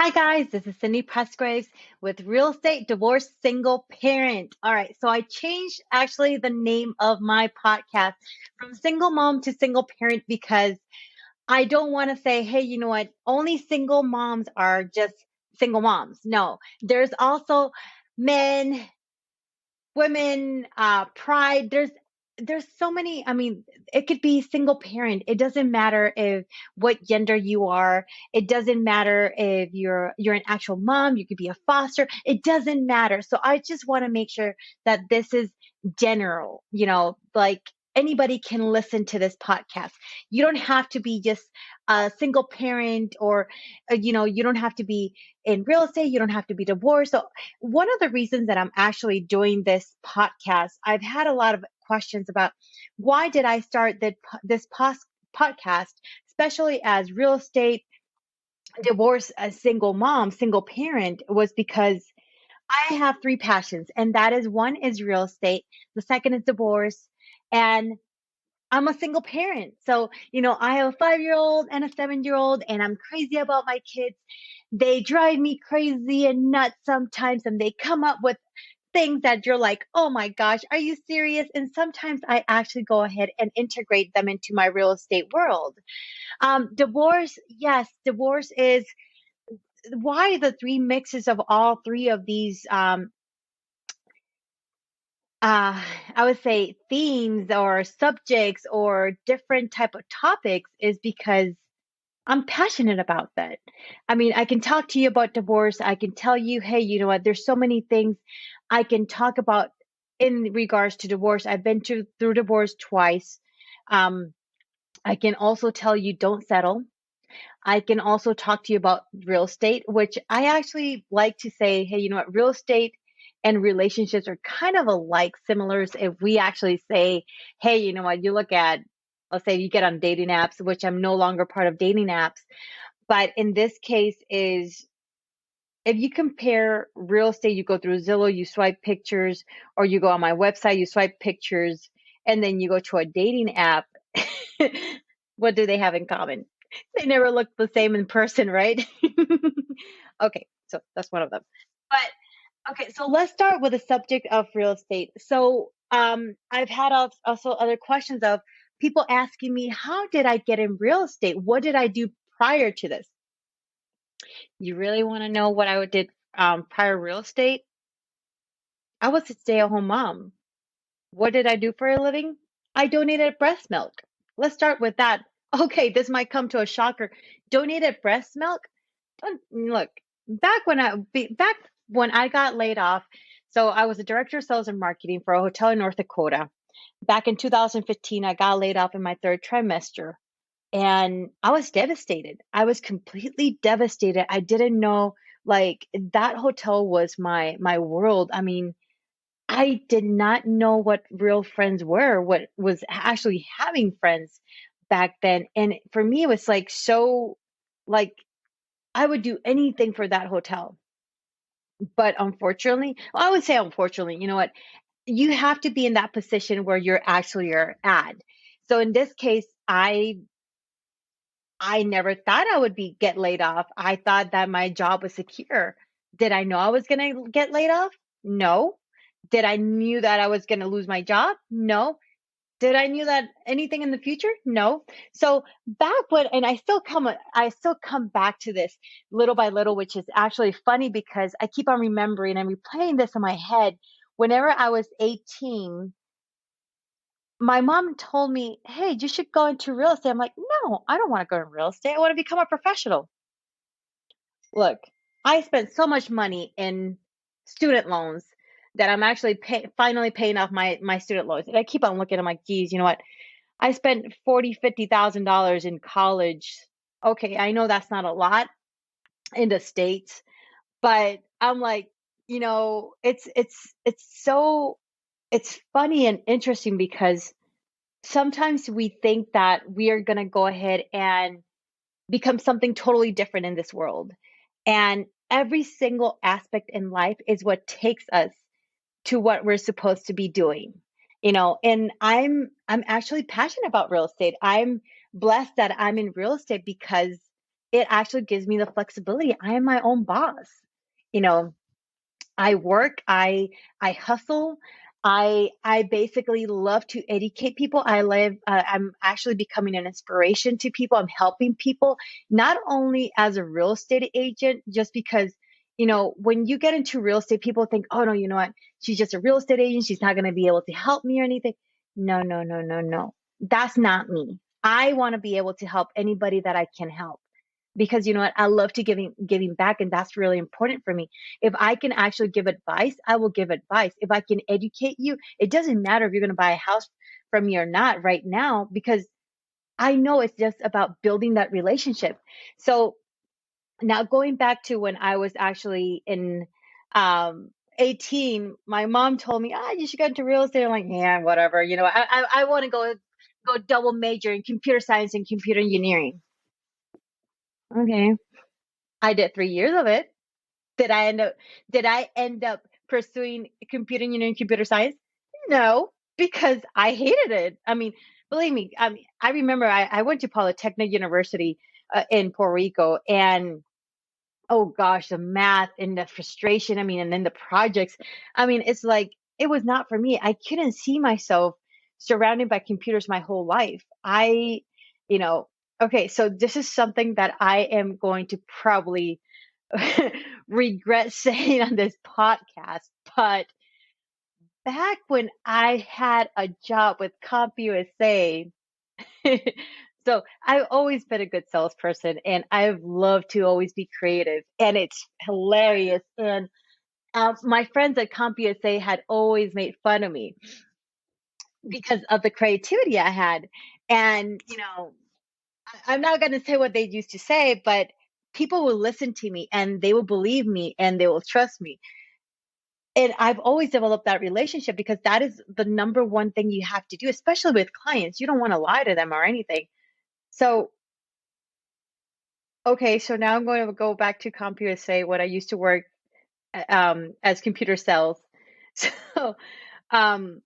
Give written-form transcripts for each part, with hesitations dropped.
Hi guys, this is Cindy Presgraves with Real Estate Divorce Single Parent. All right, so I changed actually the name of my podcast from Single Mom to Single Parent because I don't want to say, hey, you know what, only single moms are just single moms. No, there's also men, women, pride. There's so many. I mean, it could be single parent. It doesn't matter if what gender you are. It doesn't matter if you're an actual mom. You could be a foster. It doesn't matter. So I just want to make sure that this is general. Like anybody can listen to this podcast. You don't have to be just a single parent, or you don't have to be in real estate. You don't have to be divorced. So one of the reasons that I'm actually doing this podcast, I've had a lot of questions about why did I start this podcast, especially as real estate divorce, as single mom, single parent, was because I have three passions, and that is one is real estate, the second is divorce, and I'm a single parent. So, I have a 5-year old and a 7-year old, and I'm crazy about my kids. They drive me crazy and nuts sometimes, and they come up with things that you're like, oh my gosh, are you serious? And sometimes I actually go ahead and integrate them into my real estate world. Divorce, yes, divorce is why the three mixes of all three of these I would say themes or subjects or different type of topics is because I'm passionate about that. I mean, I can talk to you about divorce. I can tell you, hey, you know what? There's so many things I can talk about in regards to divorce. I've been through divorce twice. Um, I can also tell you don't settle. I can also talk to you about real estate, which I actually like to say, hey, you know what? Real estate and relationships are kind of alike, similars. If we actually say, hey, you know what? You look at, let's say you get on dating apps, which I'm no longer part of dating apps. But in this case is if you compare real estate, you go through Zillow, you swipe pictures, or you go on my website, you swipe pictures, and then you go to a dating app. What do they have in common? They never look the same in person, right? Okay, so that's one of them. But okay, so let's start with the subject of real estate. So I've had also other questions of people asking me, how did I get in real estate? What did I do prior to this? You really want to know what I did prior real estate? I was a stay-at-home mom. What did I do for a living? I donated breast milk. Let's start with that. Okay, this might come to a shocker. Donated breast milk? Look, back when I got laid off, so I was a director of sales and marketing for a hotel in North Dakota. Back in 2015, I got laid off in my third trimester. And I was devastated. I was completely devastated. I didn't know, like, that hotel was my world. I mean, I did not know what real friends were, what was actually having friends back then. And for me, it was like so, like, I would do anything for that hotel. But unfortunately, well, I would say unfortunately, you know what? You have to be in that position where you're actually are at. So in this case, I never thought I would be get laid off. I thought that my job was secure. Did I know I was going to get laid off? No. Did I knew that I was going to lose my job? No. Did I knew that anything in the future? No. So back when, and I still come back to this little by little, which is actually funny because I keep on remembering and replaying this in my head. Whenever I was 18, my mom told me, hey, you should go into real estate. I'm like, no, I don't want to go in real estate. I want to become a professional. Look, I spent so much money in student loans that I'm actually finally paying off my student loans. And I keep on looking, I'm like, geez, you know what? I spent $40,000-$50,000 in college. Okay, I know that's not a lot in the States, but I'm like, it's funny and interesting because sometimes we think that we are going to go ahead and become something totally different in this world. And every single aspect in life is what takes us to what we're supposed to be doing. And I'm actually passionate about real estate. I'm blessed that I'm in real estate because it actually gives me the flexibility. I am my own boss. You know, I work, I hustle. I basically love to educate people. I'm actually becoming an inspiration to people. I'm helping people, not only as a real estate agent, just because, when you get into real estate, people think, oh no, you know what? She's just a real estate agent. She's not going to be able to help me or anything. No, no, no, no, no. That's not me. I want to be able to help anybody that I can help, because you know what, I love to giving back, and that's really important for me. If I can actually give advice, I will give advice. If I can educate you, it doesn't matter if you're going to buy a house from me or not right now, because I know it's just about building that relationship. So now, going back to when I was actually in um 18, my mom told me, you should get into real estate. I'm like, yeah, whatever. I want to go double major in computer science and computer engineering. Okay. I did 3 years of it. Did I end up did I end up pursuing computer engineering, computer science? No, because I hated it. I mean, believe me, I remember I went to Polytechnic University in Puerto Rico, and oh gosh, the math and the frustration. I mean, and then the projects. I mean, it's like it was not for me. I couldn't see myself surrounded by computers my whole life. You know, okay, so this is something that I am going to probably regret saying on this podcast, but back when I had a job with CompUSA, so I've always been a good salesperson, and I've loved to always be creative, and it's hilarious. And my friends at CompUSA had always made fun of me because of the creativity I had. And, I'm not going to say what they used to say, but people will listen to me and they will believe me and they will trust me. And I've always developed that relationship, because that is the number one thing you have to do, especially with clients. You don't want to lie to them or anything. So, okay, so now I'm going to go back to CompUSA when I used to work as computer sales. So, um,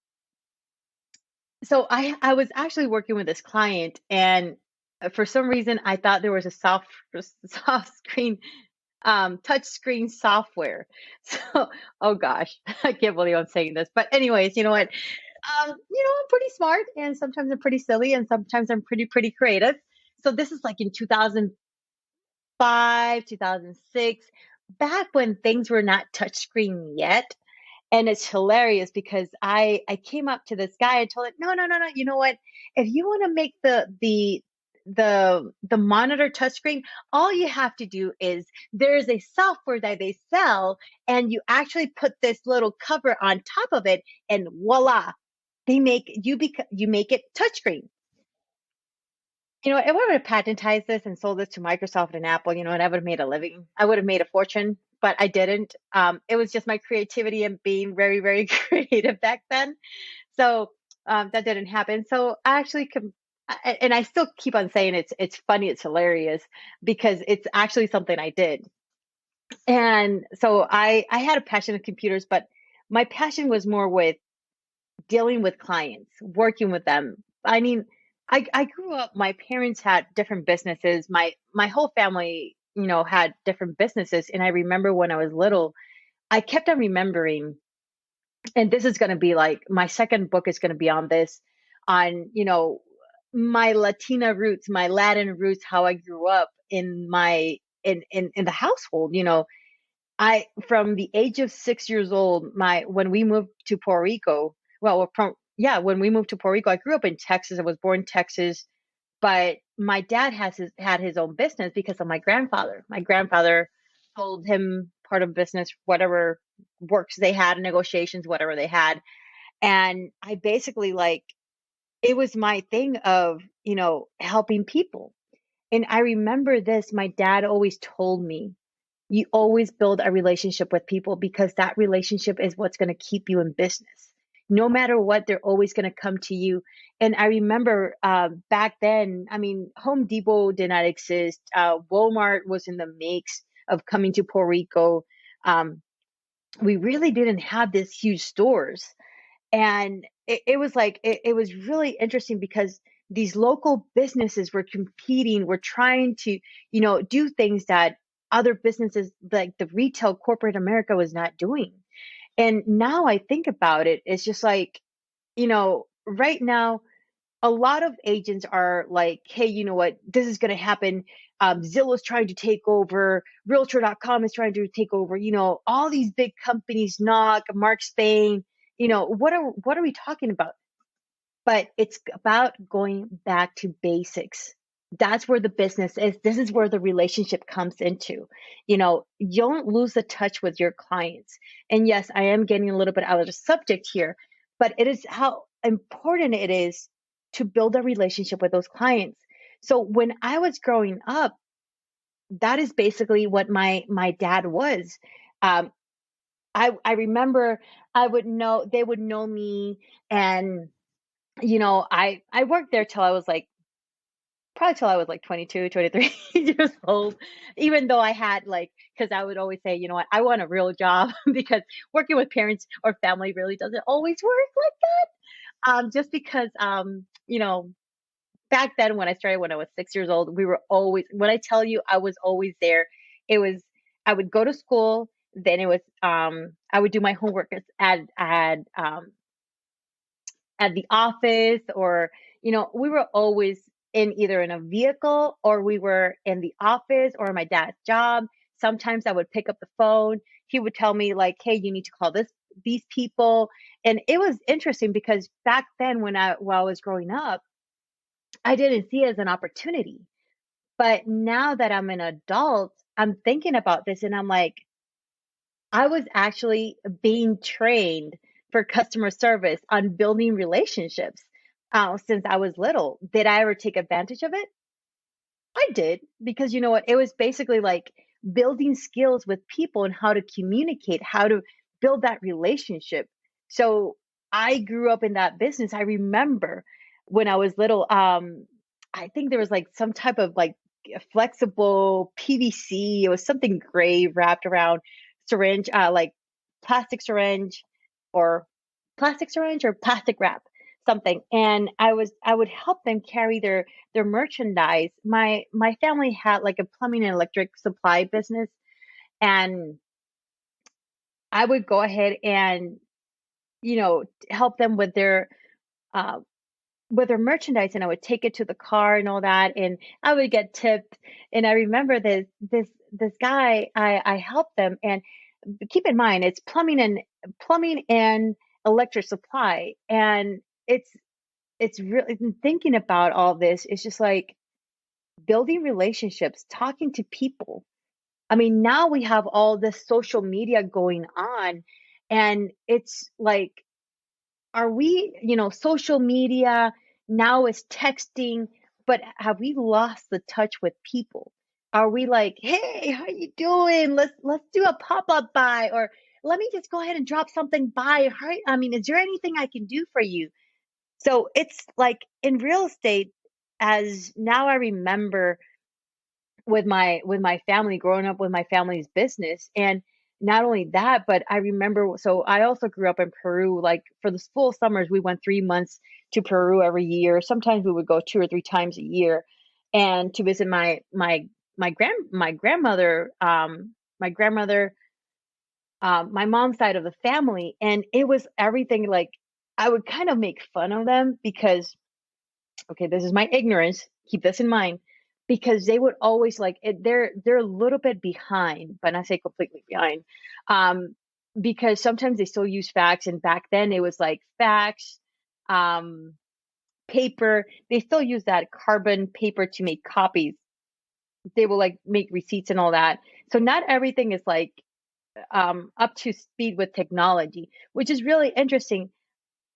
so I was actually working with this client, and for some reason I thought there was a soft screen touch screen software. So, oh gosh, I can't believe I'm saying this, but anyways, you know what? I'm pretty smart, and sometimes I'm pretty silly, and sometimes I'm pretty creative. So this is like in 2005, 2006, back when things were not touchscreen yet. And it's hilarious because I came up to this guy and told him, no, no, no, no. You know what? If you want to make the monitor touchscreen, all you have to do is there's a software that they sell, and you actually put this little cover on top of it, and voila, you make it touchscreen. If I would have patentized this and sold this to Microsoft and Apple, and I would have made a living. I would have made a fortune, but I didn't. It was just my creativity and being very, very creative back then. So that didn't happen. So I actually and I still keep on saying it's funny, it's hilarious, because it's actually something I did. And so I had a passion of computers, but my passion was more with dealing with clients, working with them. I mean, I grew up, my parents had different businesses. My whole family, had different businesses. And I remember when I was little, I kept on remembering, and this is going to be like my second book is going to be on this, on, my Latina roots, my Latin roots, how I grew up in in the household. I from the age of 6 years old, my when we moved to Puerto Rico, well, from yeah, when we moved to Puerto Rico, I grew up in Texas. I was born in Texas, but my dad had his own business because of my grandfather. My grandfather told him part of business, whatever works they had, negotiations, whatever they had, and I basically like it was my thing of helping people. And I remember this. My dad always told me, you always build a relationship with people, because that relationship is what's going to keep you in business. No matter what, they're always going to come to you. And I remember back then, I mean, Home Depot did not exist. Walmart was in the mix of coming to Puerto Rico. Um, we really didn't have this huge stores. And it was like, it was really interesting because these local businesses were competing, were trying to, do things that other businesses like the retail corporate America was not doing. And now I think about it, it's just like, right now, a lot of agents are like, hey, you know what, this is going to happen. Zillow's trying to take over. Realtor.com is trying to take over. All these big companies, knock, Mark Spain. What are we talking about? But it's about going back to basics. That's where the business is. This is where the relationship comes into. You don't lose the touch with your clients. And yes, I am getting a little bit out of the subject here, but it is how important it is to build a relationship with those clients. So when I was growing up, that is basically what my dad was. Um, I remember they would know me, and I worked there till I was like, probably till I was like 22, 23 years old, even though I had like, because I would always say, you know what, I want a real job because working with parents or family really doesn't always work like that. Just because, back then when I started when I was 6 years old, we were always, when I tell you I was always there, it was, I would go to school, then it was, I would do my homework at the office, or we were always either in a vehicle, or we were in the office or my dad's job. Sometimes I would pick up the phone, he would tell me like, hey, you need to call these people. And it was interesting because back then while I was growing up, I didn't see it as an opportunity. But now that I'm an adult, I'm thinking about this and I'm like, I was actually being trained for customer service on building relationships since I was little. Did I ever take advantage of it? I did, because you know what? It was basically like building skills with people and how to communicate, how to build that relationship. So I grew up in that business. I remember when I was little, I think there was like some type of like a flexible PVC. It was something gray wrapped around syringe, like plastic syringe or or plastic wrap, something. And I would help them carry their merchandise. My family had like a plumbing and electric supply business, and I would go ahead and help them uh with their merchandise, and I would take it to the car and all that, and I would get tipped. And I remember this guy, I helped them. And keep in mind, it's plumbing and electric supply, and it's really thinking about all this. It's just like building relationships, talking to people. I mean, now we have all this social media going on, and it's like, are we, social media now is texting, but have we lost the touch with people? Are we like, hey, how you doing? Let's do a pop-up buy, or let me just go ahead and drop something by. I mean, is there anything I can do for you? So it's like in real estate, as now I remember with my family, growing up with my family's business. And not only that, but I remember, so I also grew up in Peru. Like for the full summers, we went 3 months to Peru every year. Sometimes we would go 2 or 3 times a year, and to visit my grandmother, my mom's side of the family. And it was everything. Like, I would kind of make fun of them because, okay, this is my ignorance, keep this in mind, because they would always like they're a little bit behind, but not say completely behind. Um, because sometimes they still use fax, and back then it was like fax, um, paper. They still use that carbon paper to make copies. They will like make receipts and all that. So not everything is like up to speed with technology, which is really interesting.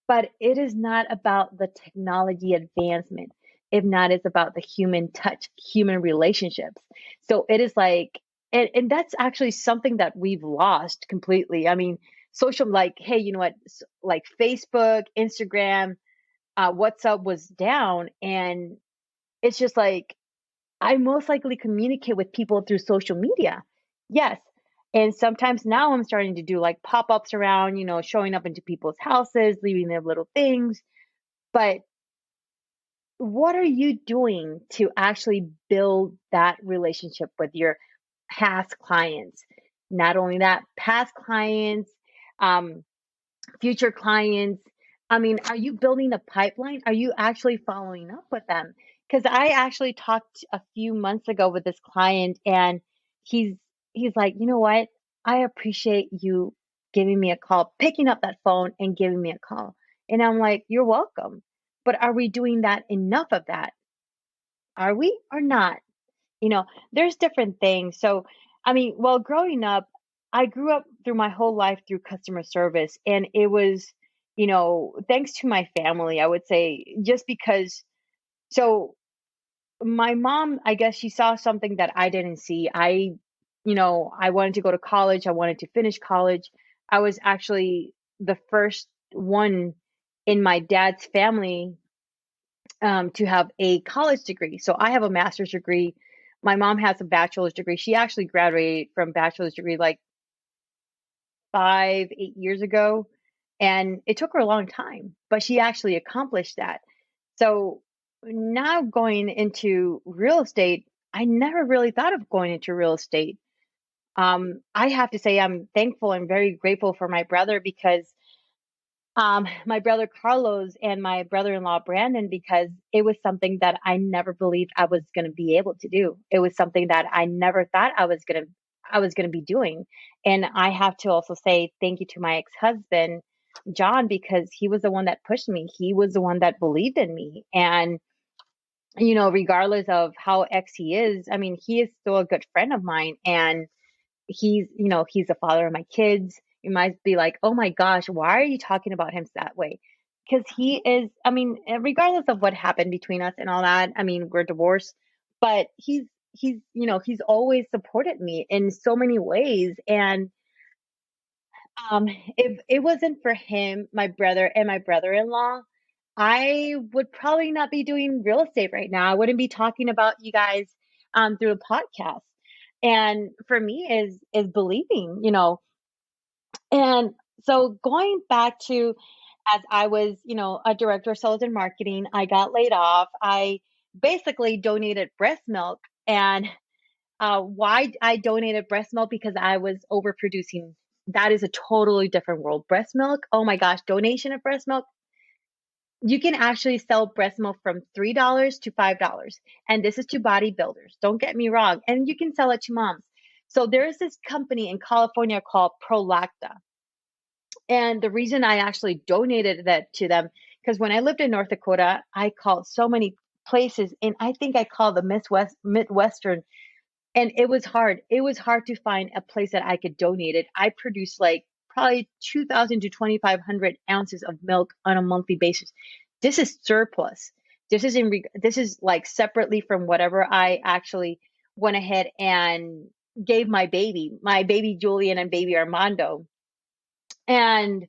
But it is not about the technology advancement. If not, it's about the human touch, human relationships. So it is like, and that's actually something that we've lost completely. I mean, social, like, hey, you know what, like Facebook, Instagram, WhatsApp was down. And it's just like, I most likely communicate with people through social media. Yes. And sometimes now I'm starting to do like pop ups around, showing up into people's houses, leaving their little things. But what are you doing to actually build that relationship with your past clients? Not only that, past clients, um, future clients. I mean, are you building a pipeline? Are you actually following up with them? Because I actually talked a few months ago with this client, and he's he's like, you know what? I appreciate you giving me a call, picking up that phone and giving me a call. And I'm like, you're welcome. But are we doing that enough of that? Are we or not? You know, there's different things. So, I mean, well, growing up, I grew up through my whole life through customer service, and it was, thanks to my family, I would say, just because. So, my mom, I guess she saw something that I didn't see. I wanted to go to college, I wanted to finish college. I was actually the first one in my dad's family to have a college degree. So I have a master's degree. My mom has a bachelor's degree. She actually graduated from bachelor's degree like 8 years ago. And it took her a long time, but she actually accomplished that. So now going into real estate, I never really thought of going into real estate. I have to say, I'm thankful and very grateful for my brother because my brother Carlos and my brother-in-law Brandon, because it was something that I never believed I was going to be able to do. It was something that I never thought I was going to be doing. And I have to also say thank you to my ex-husband John, because he was the one that pushed me. He was the one that believed in me. And regardless of how ex he is, I mean, he is still a good friend of mine, and he's the father of my kids. You might be like, oh my gosh, why are you talking about him that way? Because he is, I mean, regardless of what happened between us and all that, I mean, we're divorced, but he's always supported me in so many ways. And if it wasn't for him, my brother, and my brother-in-law, I would probably not be doing real estate right now. I wouldn't be talking about you guys through a podcast. And for me is believing, and so going back to, as I was, a director of sales and marketing, I got laid off. I basically donated breast milk. And why I donated breast milk? Because I was overproducing. That is a totally different world. Breast milk, oh my gosh, donation of breast milk. You can actually sell breast milk from $3 to $5. And this is to bodybuilders. Don't get me wrong. And you can sell it to moms. So there's this company in California called Prolacta. And the reason I actually donated that to them, because when I lived in North Dakota, I called so many places, and I think I called the Midwestern, and it was hard. It was hard to find a place that I could donate it. I produced like probably 2,000 to 2,500 ounces of milk on a monthly basis. This is surplus. This is like separately from whatever I actually went ahead and gave my baby Julian and baby Armando. And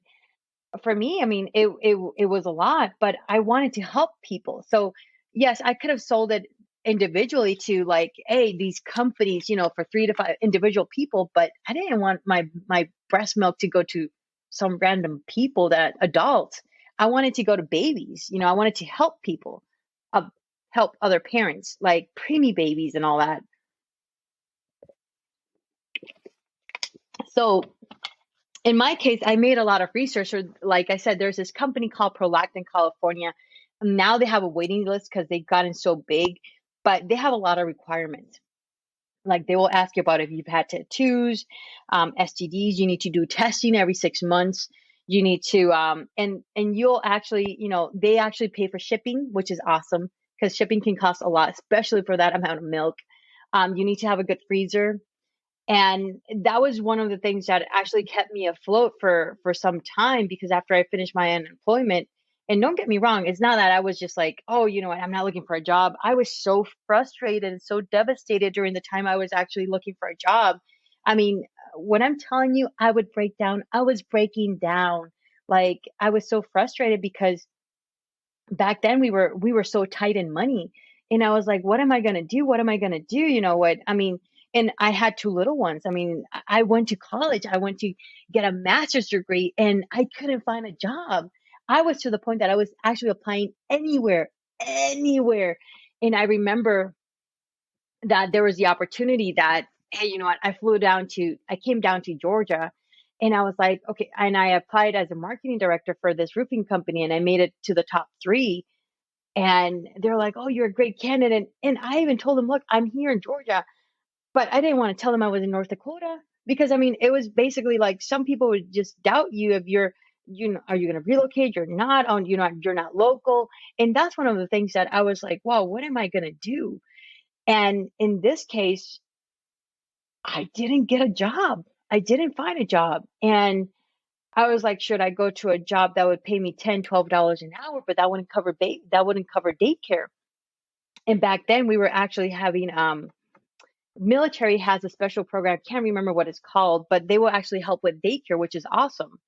for me, I mean, it was a lot, but I wanted to help people. So yes, I could have sold it individually to like, hey, these companies, for 3 to 5 individual people, but I didn't want my breast milk to go to some random people, that adults. I wanted to go to babies. I wanted to help people, uh, help other parents, like preemie babies and all that. So in my case, I made a lot of research. Or, like I said, there's this company called Prolact in California. Now they have a waiting list because they've gotten so big, but they have a lot of requirements. Like they will ask you about if you've had tattoos, STDs. You need to do testing every 6 months. You need to, and you'll actually, they actually pay for shipping, which is awesome because shipping can cost a lot, especially for that amount of milk. You need to have a good freezer, and that was one of the things that actually kept me afloat for some time, because after I finished my unemployment, and don't get me wrong, it's not that I was just like, oh, you know what, I'm not looking for a job. I was so frustrated and so devastated during the time I was actually looking for a job. I mean, when I'm telling you, I would break down. I was breaking down. Like I was so frustrated because back then we were so tight in money, and I was like, what am I going to do? What am I going to do? You know what I mean? And I had two little ones. I mean, I went to college, I went to get a master's degree, and I couldn't find a job. I was to the point that I was actually applying anywhere, anywhere. And I remember that there was the opportunity that, hey, you know what? I came down to Georgia, and I was like, okay. And I applied as a marketing director for this roofing company, and I made it to the top three. And they're like, oh, you're a great candidate. And I even told them, look, I'm here in Georgia, but I didn't want to tell them I was in North Dakota, because I mean, it was basically like some people would just doubt you if are you going to relocate? You're not on, you're not local. And that's one of the things that I was like, wow, what am I going to do? And in this case, I didn't get a job. I didn't find a job. And I was like, should I go to a job that would pay me $10, $12 an hour, but that wouldn't cover daycare. And back then we were actually having military has a special program. I can't remember what it's called, but they will actually help with daycare, which is awesome.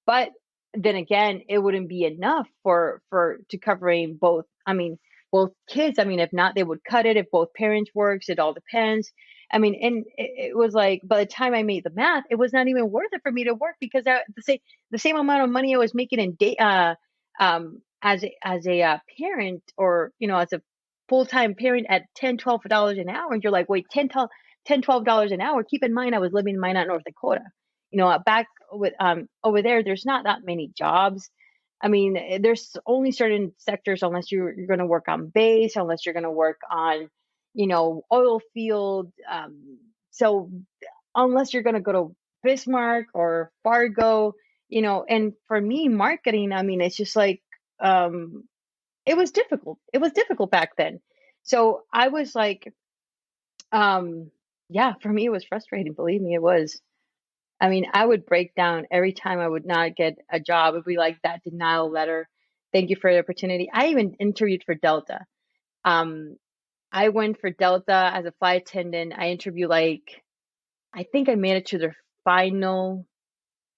But then again, it wouldn't be enough for to covering both. I mean, both kids. I mean, if not, they would cut it. If both parents works, it all depends. I mean, and it was like by the time I made the math, it was not even worth it for me to work, because the same amount of money I was making in as a parent, or as a full-time parent at $10, $12 an hour, and you're like, wait, $10, $12 an hour. Keep in mind, I was living in Minot, North Dakota. Back with over there, there's not that many jobs. I mean, there's only certain sectors, unless you're going to work on base, unless you're going to work on, oil field. So unless you're going to go to Bismarck or Fargo, and for me, marketing, I mean, it's just like, it was difficult. It was difficult back then. So I was like, yeah, for me, it was frustrating. Believe me, it was. I mean, I would break down every time I would not get a job. It would be like that denial letter. Thank you for the opportunity. I even interviewed for Delta. Um, I went for Delta as a flight attendant. I interviewed I think I made it to their final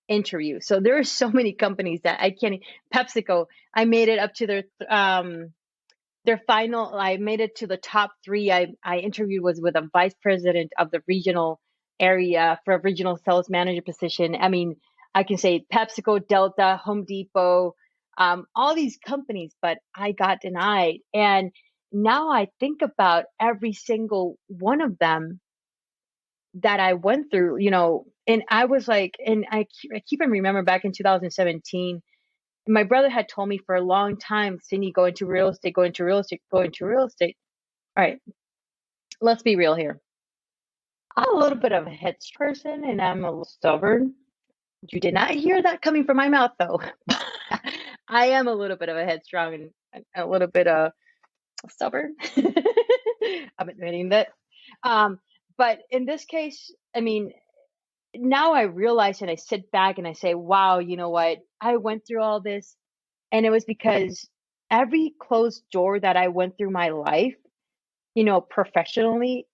interview. So there are so many companies that I can't. PepsiCo, I made it up to their final. I made it to the top three. I interviewed was with a vice president of the regional area for a regional sales manager position. I mean, I can say PepsiCo, Delta, Home Depot, all these companies, but I got denied. And now I think about every single one of them that I went through, and I was like, and I keep and remember back in 2017, my brother had told me for a long time, Cindy, go into real estate, go into real estate, go into real estate. All right, let's be real here. I'm a little bit of a head person, and I'm a little stubborn. You did not hear that coming from my mouth, though. I am a little bit of a headstrong and a little bit stubborn. I'm admitting that. But in this case, I mean, now I realize, and I sit back and I say, wow, you know what? I went through all this, and it was because every closed door that I went through my life, professionally,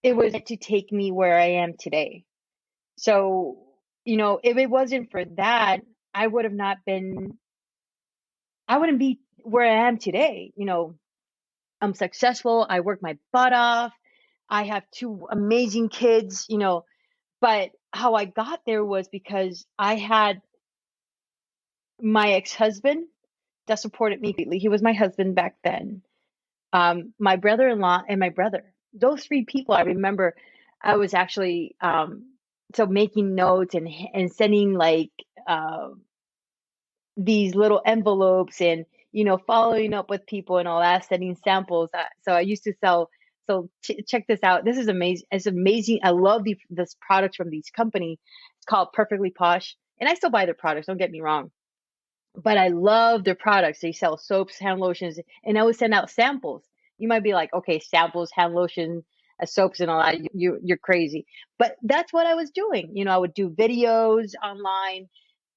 it was to take me where I am today. So, if it wasn't for that, I would have not been, I wouldn't be where I am today. I'm successful. I work my butt off. I have two amazing kids, but how I got there was because I had my ex-husband that supported me greatly. He was my husband back then. My brother-in-law and my brother. Those three people, I remember I was actually so making notes and sending uh, these little envelopes, and following up with people and all that, sending samples. So I used to sell. So check this out. This is amazing. It's amazing. I love this product from these company. It's called Perfectly Posh, and I still buy their products. Don't get me wrong, but I love their products. They sell soaps, hand lotions, and I would send out samples. You might be like, okay, samples, hand lotion, soaps, and all that. You're crazy, but that's what I was doing. I would do videos online,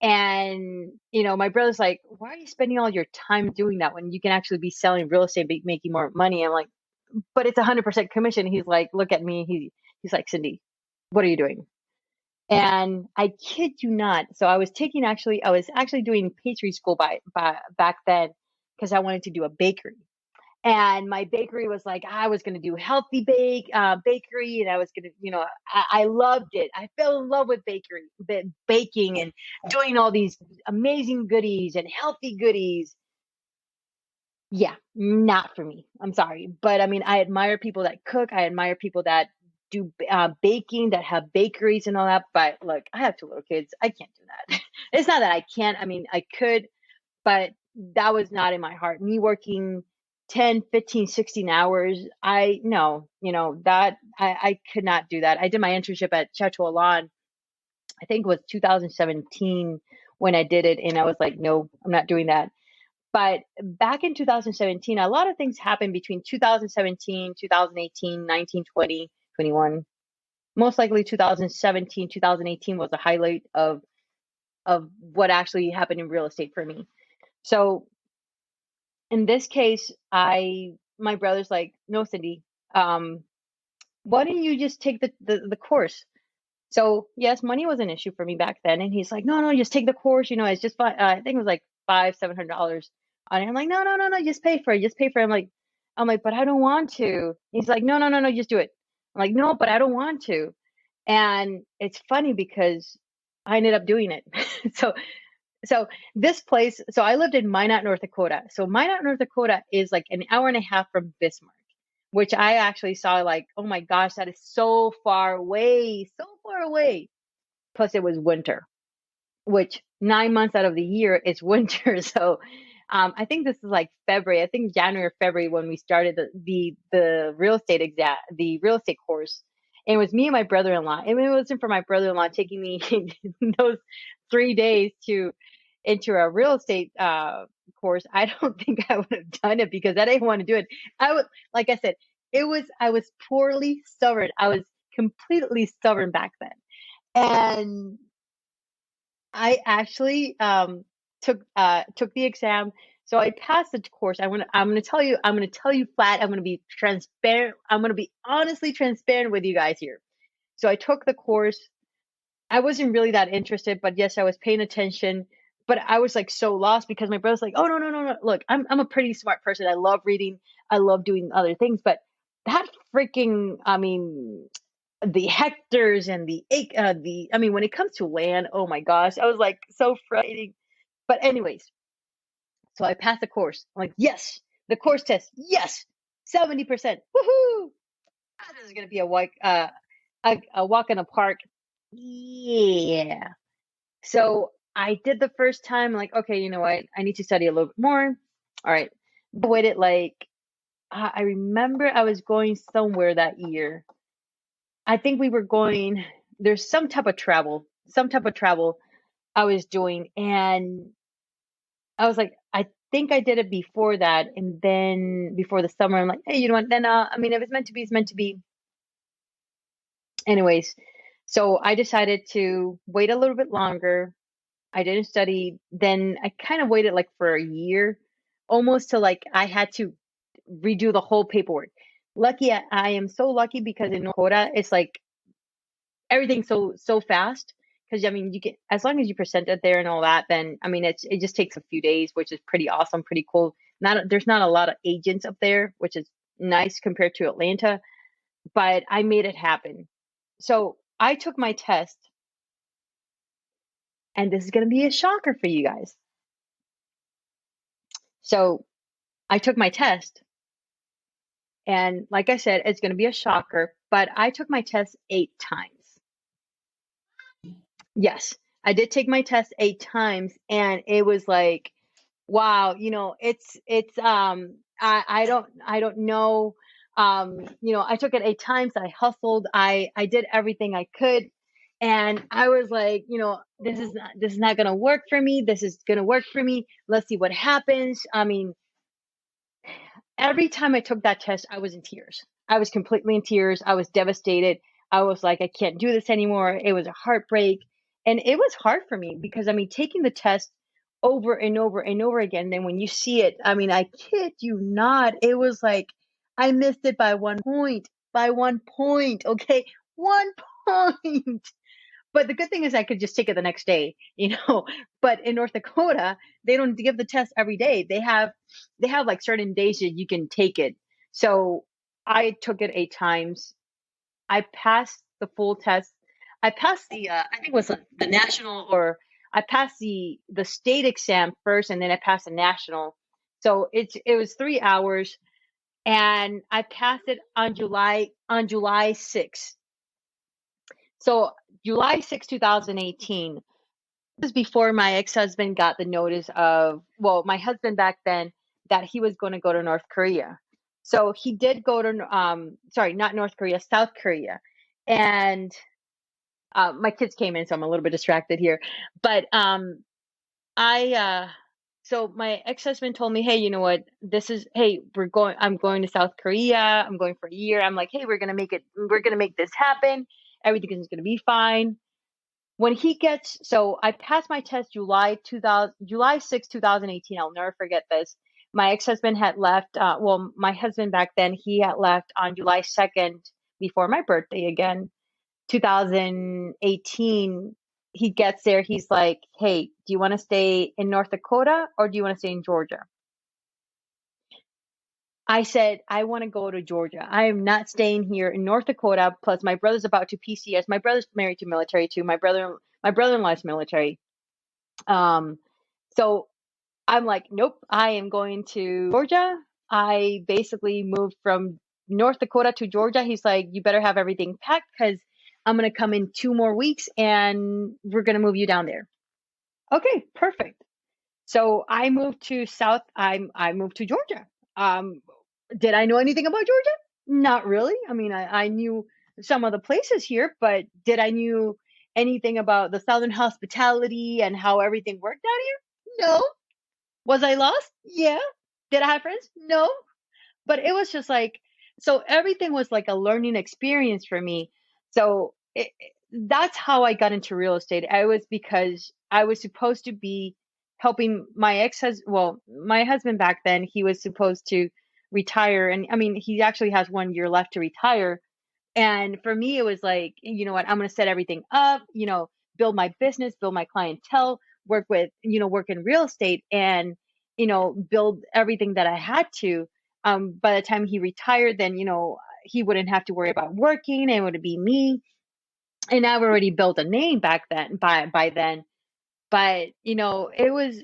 and my brother's like, why are you spending all your time doing that when you can actually be selling real estate, making more money? I'm like, but it's 100% commission. He's like, look at me. He's like, Cindy, what are you doing? And I kid you not. So I was actually doing pastry school by back then, because I wanted to do a bakery. And my bakery was like, I was going to do healthy bakery. And I was going to, I loved it. I fell in love with baking and doing all these amazing goodies and healthy goodies. Yeah, not for me. I'm sorry. But I mean, I admire people that cook. I admire people that do baking, that have bakeries and all that. But look, I have two little kids. I can't do that. It's not that I can't. I mean, I could, but that was not in my heart. Me working 10, 15, 16 hours. No, that I could not do that. I did my internship at Chateau Alon. I think it was 2017 when I did it. And I was like, no, I'm not doing that. But back in 2017, a lot of things happened between 2017, 2018, 19, 20, 21. Most likely 2017, 2018 was the highlight of what actually happened in real estate for me. So in this case, my brother's like, no, Cindy, um, why don't you just take the course? So yes, money was an issue for me back then. And he's like, no, no, just take the course. It's just fine. I think it was like $500, $700 on it. I'm like, no, no, no, no, just pay for it. Just pay for it. I'm like, but I don't want to. He's like, no, no, no, no, just do it. I'm like, no, but I don't want to. And it's funny because I ended up doing it. So so this place, so I lived in Minot, North Dakota. So Minot, North Dakota is like an hour and a half from Bismarck, which I actually saw like, oh my gosh, that is so far away, so far away. Plus it was winter, which 9 months out of the year is winter. So I think this is like February. I think January or February when we started the real estate the real estate course. And it was me and my brother-in-law. And it wasn't for my brother-in-law taking me those 3 days to into a real estate course. I don't think I would have done it because I didn't want to do it. I would, like I said, I was poorly stubborn. I was completely stubborn back then. And I actually took the exam. So I passed the course. I'm gonna tell you flat. I'm gonna be transparent. I'm gonna be honestly transparent with you guys here. So I took the course. I wasn't really that interested, but yes, I was paying attention. But I was like so lost because my brother's like, "Oh no, no, no, no! Look, I'm a pretty smart person. I love reading. I love doing other things, but that freaking, I mean, the hectares and I mean, when it comes to land, oh my gosh, I was like so frustrating. But anyways, so I passed the course. I'm like, yes, the course test, yes, 70%. Woohoo! This is gonna be a walk in the park. Yeah. So I did the first time, like, okay, you know what? I need to study a little bit more. All right. Waited like I remember I was going somewhere that year. I think we were going, there's some type of travel I was doing. And I was like, I think I did it before that. And then before the summer, I'm like, hey, you know what? Then, I mean, if it's meant to be, it's meant to be. Anyways, so I decided to wait a little bit longer. I didn't study. Then I kind of waited like for a year, almost to like I had to redo the whole paperwork. I am so lucky because in Nora, it's like everything's so fast because I mean you can as long as you present it there and all that, then I mean it just takes a few days, which is pretty awesome, pretty cool. Not There's not a lot of agents up there, which is nice compared to Atlanta, but I made it happen. So I took my test, and this is going to be a shocker for you guys. So I took my test, and like I said, it's going to be a shocker, but I took my test 8 times. Yes, I did take my test 8 times, and it was like, wow, I don't know. I took it 8 times. I hustled. I did everything I could, and I was like, this is not gonna work for me. This is gonna work for me. Let's see what happens. I mean, every time I took that test, I was in tears. I was completely in tears. I was devastated. I was like, I can't do this anymore. It was a heartbreak. And it was hard for me because, I mean, taking the test over and over and over again, then when you see it, I mean, I kid you not, it was like I missed it by 1 point, by 1 point. Okay. 1 point. But the good thing is I could just take it the next day, But in North Dakota, they don't give the test every day. They have like certain days that you can take it. So I took it 8 times. I passed the full test. I passed I think it was the national, or I passed the state exam first, and then I passed the national. So it was 3 hours, and I passed it on July 6th. So July 6, 2018. This is before my ex-husband got the notice of, well, my husband back then, that he was going to go to North Korea. So he did go to, sorry, not North Korea, South Korea. And my kids came in, so I'm a little bit distracted here. But I, so my ex-husband told me, hey, you know what? Hey, I'm going to South Korea. I'm going for a year. I'm like, hey, we're going to make this happen. Everything is going to be fine. So I passed my test July 6, 2018. I'll never forget this. My ex-husband had left, my husband back then, he had left on July 2nd before my birthday again, 2018. He gets there. He's like, hey, do you want to stay in North Dakota or do you want to stay in Georgia? I said, I want to go to Georgia. I am not staying here in North Dakota. Plus, my brother's about to PCS. My brother's married to military too. My brother-in-law's military. So I'm like, nope, I am going to Georgia. I basically moved from North Dakota to Georgia. He's like, you better have everything packed because I'm going to come in 2 more weeks and we're going to move you down there. Okay, perfect. So I moved to I moved to Georgia. Um, did I know anything about Georgia? Not really. I mean, I knew some of the places here, but did I knew anything about the Southern hospitality and how everything worked out here? No. Was I lost? Yeah. Did I have friends? No. But it was just like, so everything was like a learning experience for me. So that's how I got into real estate. I was because I was supposed to be helping my husband back then, he was supposed to retire. And I mean, he actually has 1 year left to retire. And for me, it was like, you know what, I'm going to set everything up, build my business, build my clientele, work in real estate and, build everything that I had to. By the time he retired, then, he wouldn't have to worry about working. It would be me. And I've already built a name back then by then. But, it was,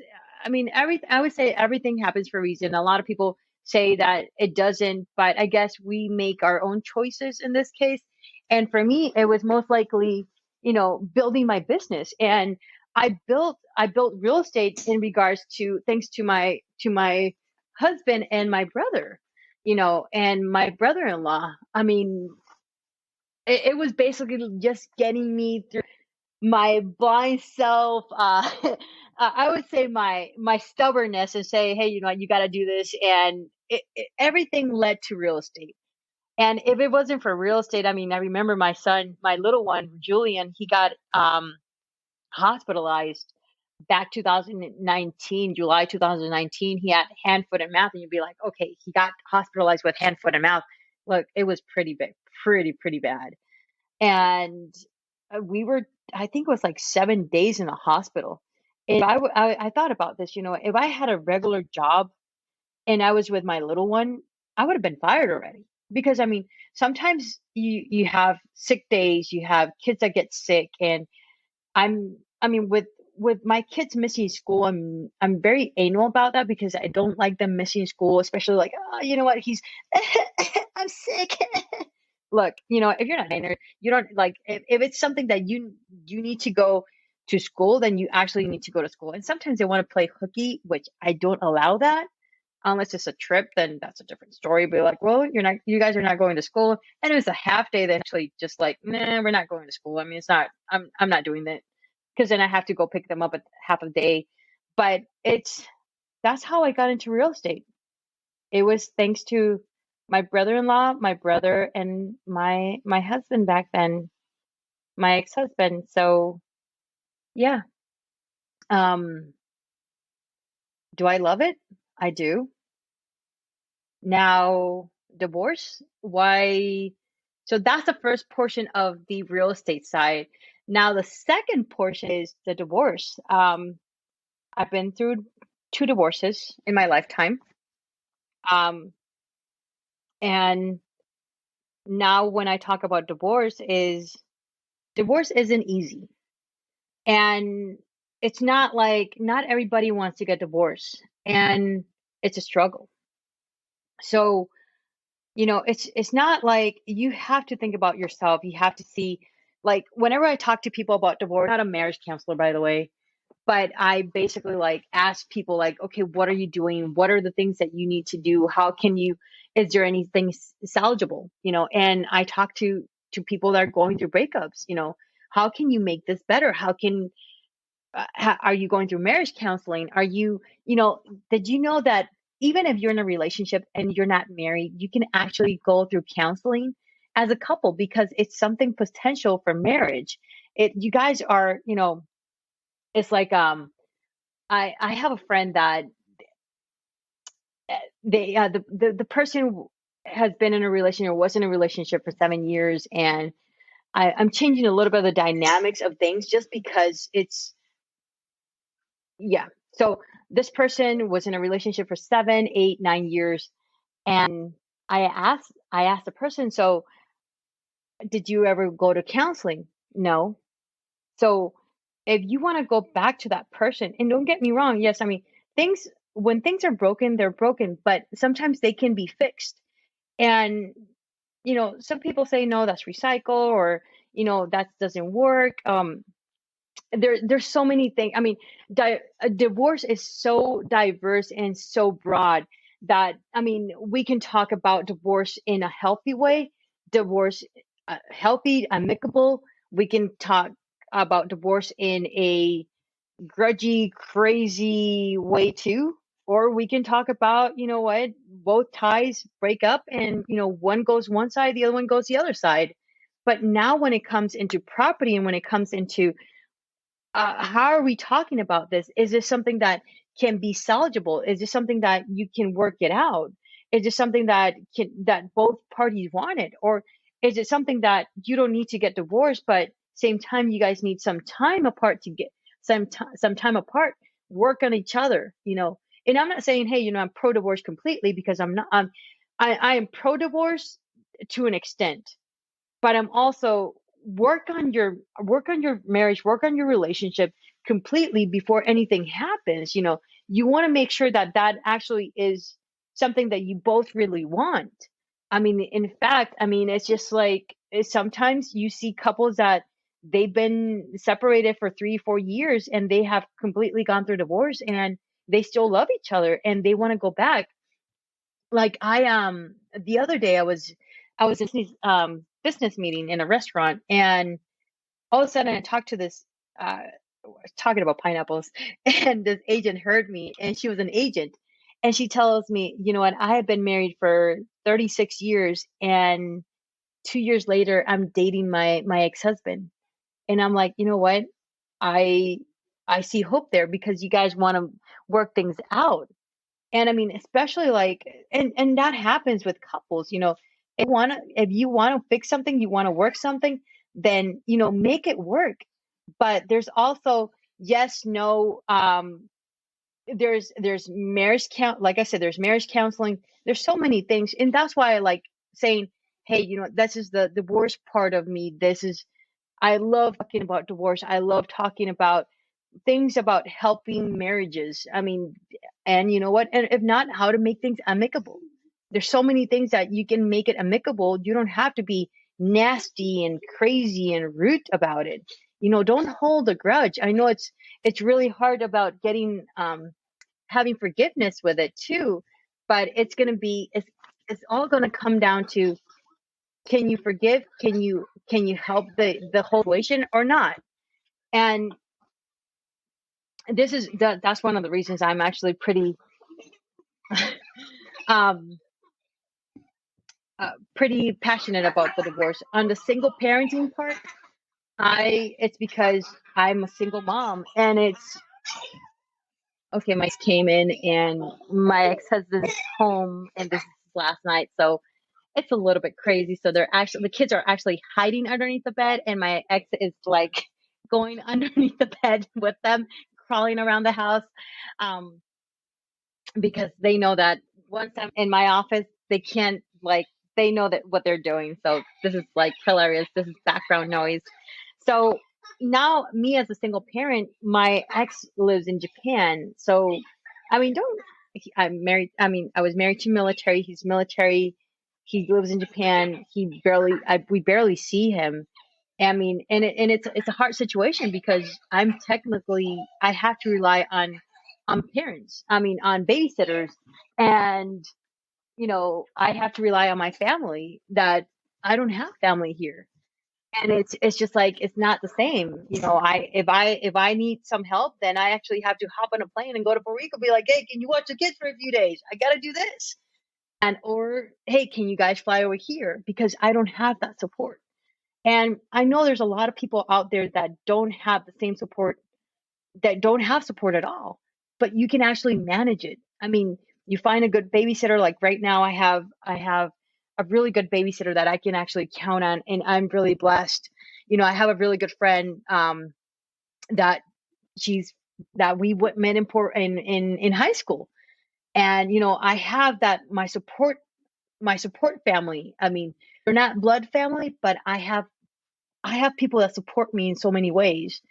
I mean, I would say everything happens for a reason. A lot of people say that it doesn't, but I guess we make our own choices in this case. And for me, it was most likely, building my business. And I built real estate in regards to, thanks to my husband and my brother, and my brother-in-law. I mean, it was basically just getting me through my blind self, I would say my stubbornness and say, hey, you got to do this. And everything led to real estate. And if it wasn't for real estate, I mean, I remember my son, my little one, Julian, he got hospitalized back 2019, July 2019. He had hand, foot, and mouth. And you'd be like, okay, he got hospitalized with hand, foot, and mouth. Look, it was pretty big, pretty bad. And we were, I think it was like 7 days in the hospital. And I thought about this, if I had a regular job and I was with my little one, I would have been fired already. Because I mean, sometimes you have sick days, you have kids that get sick, and I mean, with my kids missing school, I'm very anal about that because I don't like them missing school, especially like, oh, you know what, he's, I'm sick. Look, if you're not a nerd, you don't like, if it's something that you need to go to school, then you actually need to go to school. And sometimes they want to play hooky, which I don't allow that. Unless it's a trip, then that's a different story. But like, well, you guys are not going to school. And it was a half day. Then actually just like, nah, we're not going to school. I mean, it's not, I'm not doing that because then I have to go pick them up at half a day. But that's how I got into real estate. It was thanks to my brother-in-law, my brother, and my husband back then, my ex-husband. So yeah. Um, do I love it? I do. Now, divorce, why? So that's the first portion of the real estate side. Now, the second portion is the divorce. I've been through 2 divorces in my lifetime. Um, and now when I talk about divorce isn't easy. And it's not like not everybody wants to get divorced. And it's a struggle. So, it's not like you have to think about yourself. You have to see, like, whenever I talk to people about divorce, not a marriage counselor, by the way, but I basically like ask people like, okay, what are you doing? What are the things that you need to do? How can you, is there anything salvageable? And I talk to people that are going through breakups, how can you make this better? How can, are you going through marriage counseling? Are you, did you know that even if you're in a relationship and you're not married, you can actually go through counseling as a couple because it's something potential for marriage. You guys are, it's like, I have a friend that the person has been in a relationship or was in a relationship for 7 years, and I'm changing a little bit of the dynamics of things just because it's, yeah. So this person was in a relationship for 7, 8, 9 years, and I asked the person, so did you ever go to counseling? No. So if you want to go back to that person, and don't get me wrong, yes, I mean, things, when things are broken, they're broken, but sometimes they can be fixed. And, some people say, no, that's recycle, or, that doesn't work. There's so many things. I mean, a divorce is so diverse and so broad that, I mean, we can talk about divorce in a healthy way, divorce, healthy, amicable. We can talk about divorce in a grudgy, crazy way too. Or we can talk about, what, both ties break up and, one goes one side, the other one goes the other side. But now when it comes into property and when it comes into, how are we talking about this? Is this something that can be salvageable? Is this something that you can work it out? Is this something that both parties wanted? Or is it something that you don't need to get divorced, but same time you guys need some time apart to get some time apart, work on each other, And I'm not saying, hey, I'm pro divorce completely, because I'm not. I am pro divorce to an extent, but I'm also, work on your marriage, work on your relationship completely before anything happens. You want to make sure that that actually is something that you both really want. I mean, in fact, I mean, it's just like, sometimes you see couples that they've been separated for 3, 4 years and they have completely gone through divorce, and they still love each other and they want to go back. Like, the other day I was in this business meeting in a restaurant, and all of a sudden I talked to this, uh talking about pineapples, and this agent heard me, and she was an agent, and she tells me, you know what, I have been married for 36 years, and 2 years later I'm dating my ex-husband. And I'm like, you know what, I I see hope there, because you guys want to work things out. And I mean, especially like, and that happens with couples, if you want to fix something, you want to work something, then, make it work. But there's also, yes, no, there's marriage count, like I said, there's marriage counseling. There's so many things. And that's why I like saying, hey, this is the divorce part of me. I love talking about divorce. I love talking about things about helping marriages. I mean, and you know what? And if not, how to make things amicable. There's so many things that you can make it amicable. You don't have to be nasty and crazy and rude about it. Don't hold a grudge. I know it's really hard about getting having forgiveness with it too, but it's all gonna come down to, can you forgive? Can you help the whole situation or not? And that's one of the reasons I'm actually um pretty passionate about the divorce. On the single parenting part, it's because I'm a single mom, and it's okay. My came in, and my ex-husband's home, and this is last night, so it's a little bit crazy. So the kids are actually hiding underneath the bed, and my ex is like going underneath the bed with them, crawling around the house. Um, because they know that once I'm in my office, they can't, like, they know that what they're doing. So this is like hilarious. This is background noise. So now, me as a single parent, my ex lives in Japan. So, I mean, don't. I'm married. I mean, I was married to military. He's military. He lives in Japan. We barely see him. I mean, and it's a hard situation because I have to rely on parents. I mean, on babysitters, and I have to rely on my family that I don't have family here. And it's just like it's not the same. If I need some help, then I actually have to hop on a plane and go to Puerto Rico, be like, hey, can you watch the kids for a few days? I gotta do this. And or hey, can you guys fly over here? Because I don't have that support. And I know there's a lot of people out there that don't have the same support, that don't have support at all, but you can actually manage it. I mean, you find a good babysitter. Like right now, I have a really good babysitter that I can actually count on, and I'm really blessed. I have a really good friend that she's that we met in high school, and I have that my support family. I mean, they're not blood family, but I have people that support me in so many ways.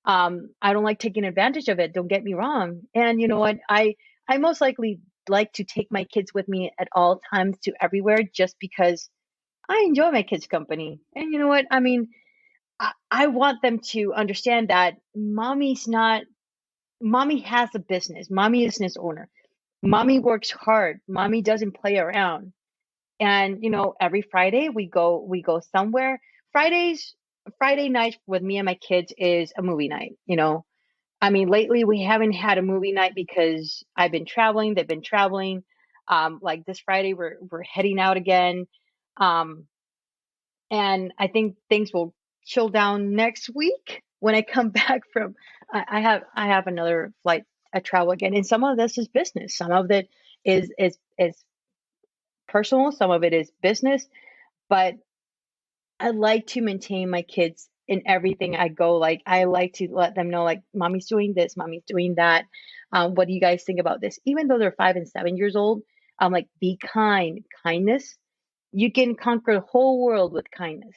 I don't like taking advantage of it. Don't get me wrong. And you know what? I most likely like to take my kids with me at all times to everywhere just because I enjoy my kids' company. And you know what? I mean, I want them to understand that mommy has a business. Mommy is a business owner. Mommy works hard. Mommy doesn't play around. And every Friday we go somewhere. Friday night with me and my kids is a movie night. I mean, lately we haven't had a movie night because I've been traveling, they've been traveling. Like this Friday we're heading out again. Um, and I think things will chill down next week when I come back from I have another flight. I travel again. And some of this is business. Some of it is personal, some of it is business, but I like to maintain my kids in everything I go. Like I like to let them know, like, mommy's doing this, mommy's doing that. What do you guys think about this? Even though they're 5 and 7 years old, I'm like, be kind. Kindness, you can conquer the whole world with kindness.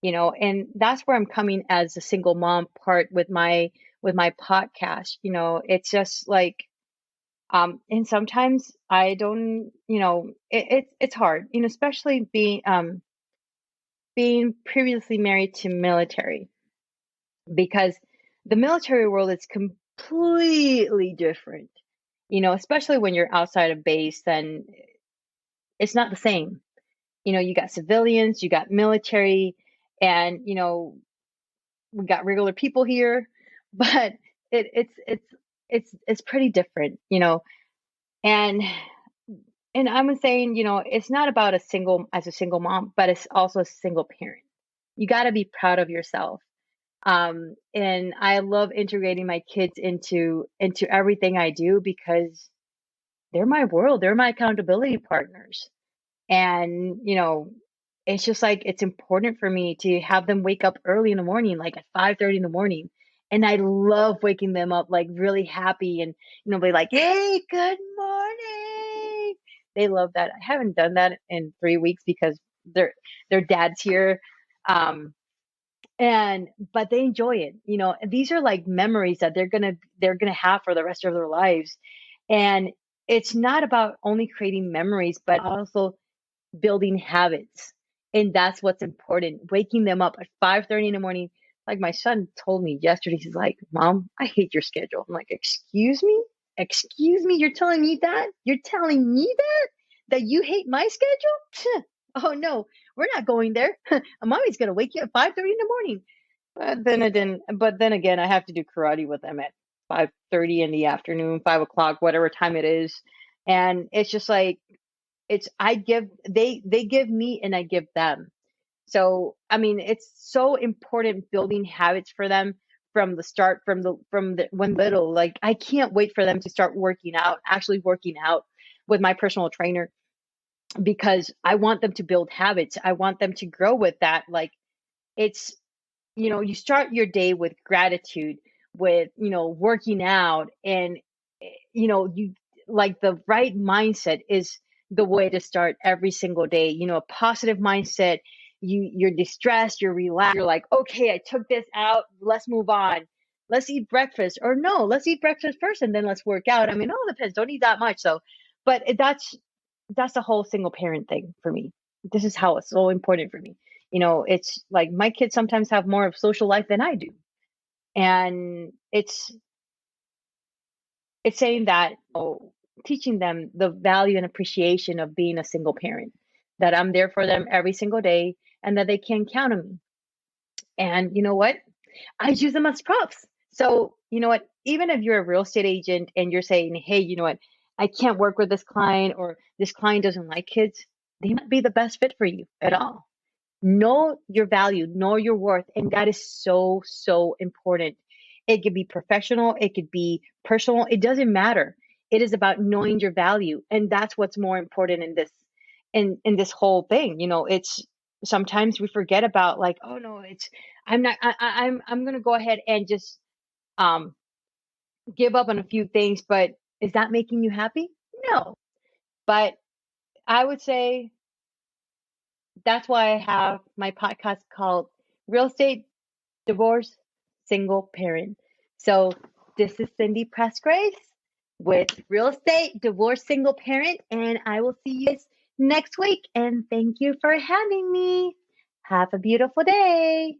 And that's where I'm coming as a single mom part with my podcast. It's just like, and sometimes I don't, it's hard, especially being previously married to military, because the military world is completely different. Especially when you're outside of base, then it's not the same. You got civilians, you got military, and we got regular people here, but it's pretty different. And I'm saying, it's not about as a single mom, but it's also a single parent. You got to be proud of yourself. And I love integrating my kids into everything I do because they're my world. They're my accountability partners. And, it's just like it's important for me to have them wake up early in the morning, like at 5:30 in the morning. And I love waking them up like really happy and be like, hey, good morning. They love that. I haven't done that in 3 weeks because their dad's here. But they enjoy it. These are like memories that they're gonna have for the rest of their lives. And it's not about only creating memories, but also building habits. And that's what's important. Waking them up at 5:30 in the morning. Like my son told me yesterday, he's like, Mom, I hate your schedule. I'm like, excuse me? Excuse me? You're telling me that? You're telling me that you hate my schedule? Oh no, we're not going there. Mommy's gonna wake you at 5:30 in the morning. But then again, I have to do karate with them at 5:30 in the afternoon, 5 o'clock, whatever time it is. And it's just like they give me and I give them. So I mean, it's so important building habits for them from the start, from the when little. Like I can't wait for them to start actually working out with my personal trainer, because I want them to build habits. I want them to grow with that. Like it's you start your day with gratitude, with working out, and you like the right mindset is the way to start every single day. A positive mindset. You're distressed, you're relaxed, you're like, okay, I took this out, let's move on. let's eat breakfast, or no, let's eat breakfast first and then let's work out. I mean, it all depends. Don't eat that much. So, but that's the whole single parent thing for me. This is how it's so important for me. It's like my kids sometimes have more of social life than I do. And it's saying that, teaching them the value and appreciation of being a single parent, that I'm there for them every single day and that they can count on me. And you know what? I use them as props. So, you know what? Even if you're a real estate agent and you're saying, hey, you know what? I can't work with this client, or this client doesn't like kids, they might be the best fit for you at all. Know your value, know your worth. And that is so, so important. It could be professional, it could be personal, it doesn't matter. It is about knowing your value. And that's what's more important in this whole thing. It's sometimes we forget about, like, oh no, I'm not I'm gonna go ahead and just um give up on a few things, but is that making you happy? No. But I would say that's why I have my podcast called Real Estate Divorce Single Parent. So this is Cindy Presgraves with Real Estate Divorce Single Parent, and I will see you guys next week. And thank you for having me. Have a beautiful day.